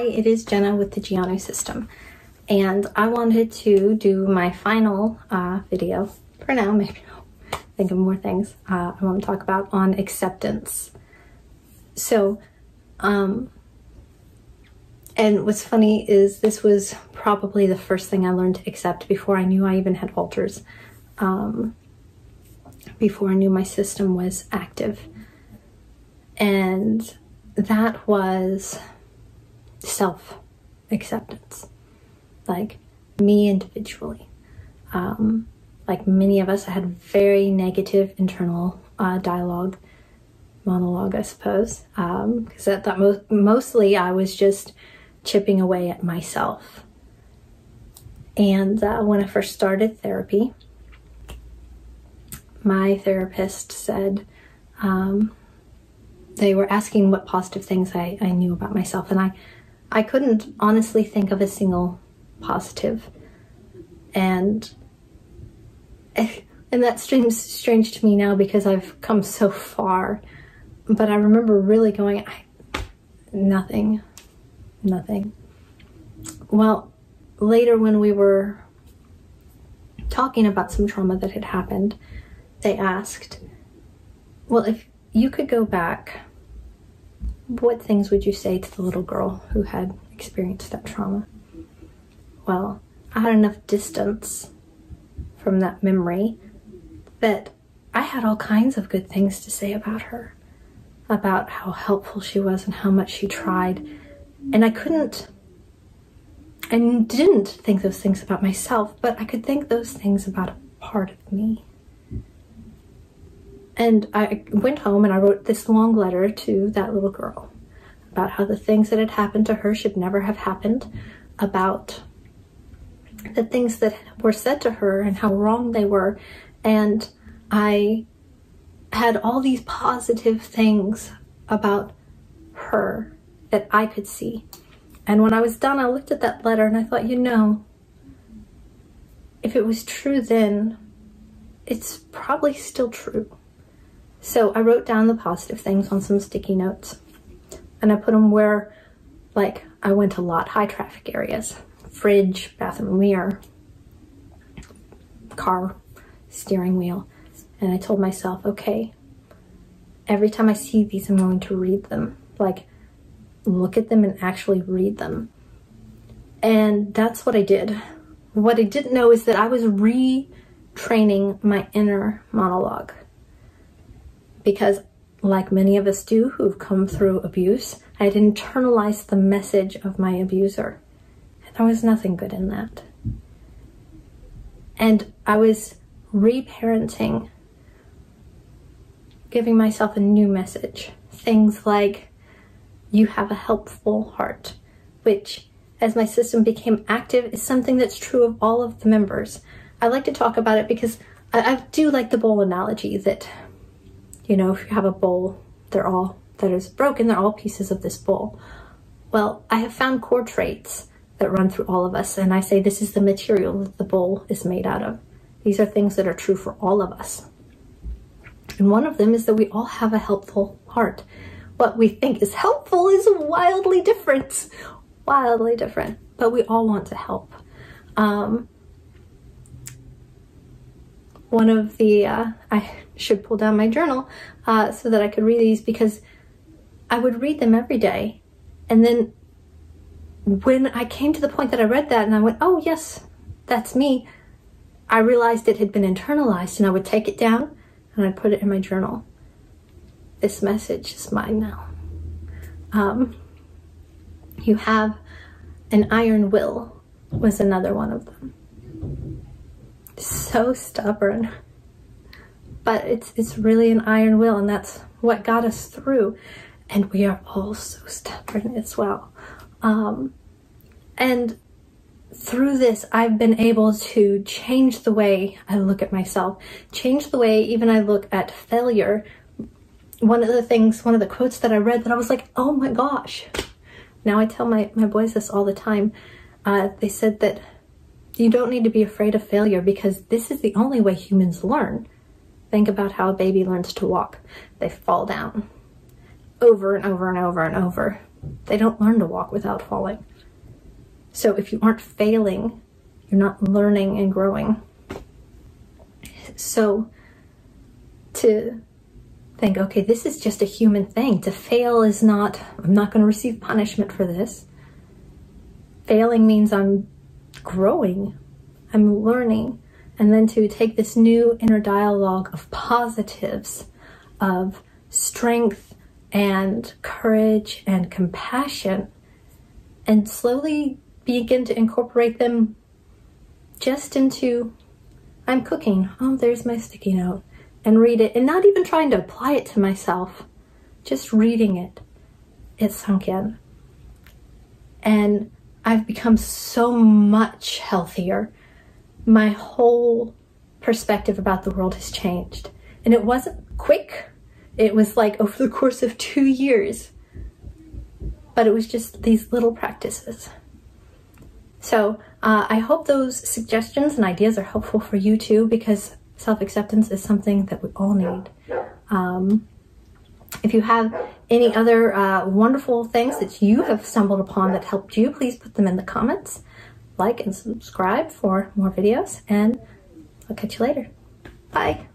Hi, it is Jenna with the D.D.N.O system, and I wanted to do my final video, for now, maybe I'll think of more things I want to talk about on acceptance. So, and what's funny is this was probably the first thing I learned to accept before I knew I even had alters, before I knew my system was active. And that was self-acceptance, like me individually. Like many of us, I had very negative internal dialogue, monologue, I suppose, because I thought mostly I was just chipping away at myself. And when I first started therapy, my therapist said, they were asking what positive things I knew about myself, and I couldn't honestly think of a single positive. And that seems strange to me now because I've come so far, but I remember really going, nothing. Well, later when we were talking about some trauma that had happened, they asked, well, if you could go back, what things would you say to the little girl who had experienced that trauma? Well, I had enough distance from that memory that I had all kinds of good things to say about her, about how helpful she was and how much she tried. And I didn't think those things about myself, but I could think those things about a part of me. And I went home and I wrote this long letter to that little girl about how the things that had happened to her should never have happened, about the things that were said to her and how wrong they were. And I had all these positive things about her that I could see. And when I was done, I looked at that letter and I thought, you know, if it was true then, it's probably still true. So I wrote down the positive things on some sticky notes, and I put them where, like, I went a lot, high traffic areas, fridge, bathroom mirror, car, steering wheel. And I told myself, okay, every time I see these, I'm going to read them, like look at them and actually read them. And that's what I did. What I didn't know is that I was retraining my inner monologue. Because like many of us do who've come through abuse, I had internalized the message of my abuser. And there was nothing good in that. And I was reparenting, giving myself a new message. Things like, you have a helpful heart, which, as my system became active, is something that's true of all of the members. I like to talk about it because I do like the bowl analogy that, you know, if you have a bowl, that is broken, they're all pieces of this bowl. Well, I have found core traits that run through all of us, and I say this is the material that the bowl is made out of. These are things that are true for all of us. And one of them is that we all have a helpful heart. What we think is helpful is wildly different, but we all want to help. One of the, I should pull down my journal so that I could read these, because I would read them every day. And then when I came to the point that I read that and I went, oh yes, that's me, I realized it had been internalized, and I would take it down and I'd put it in my journal. This message is mine now. You have an iron will was another one of them. So stubborn, but it's really an iron will, and that's what got us through. And we are all so stubborn as well. And through this, I've been able to change the way I look at myself, change the way even I look at failure. One of the quotes that I read that I was like, oh my gosh. Now I tell my boys this all the time. They said that you don't need to be afraid of failure because this is the only way humans learn. Think about how a baby learns to walk. They fall down over and over and over and over They don't learn to walk without falling. So if you aren't failing, you're not learning and growing. So to think, okay, this is just a human thing. To fail is not, I'm not going to receive punishment for this. Failing means I'm growing, I'm learning. And then to take this new inner dialogue of positives, of strength and courage and compassion, and slowly begin to incorporate them just into, I'm cooking, oh, there's my sticky note, and read it, and not even trying to apply it to myself, just reading it. It sunk in. And I've become so much healthier. My whole perspective about the world has changed. And it wasn't quick. It was like over the course of 2 years. But it was just these little practices. So I hope those suggestions and ideas are helpful for you too, because self-acceptance is something that we all need. If you have any other wonderful things that you have stumbled upon that helped you, please put them in the comments. Like and subscribe for more videos, and I'll catch you later. Bye.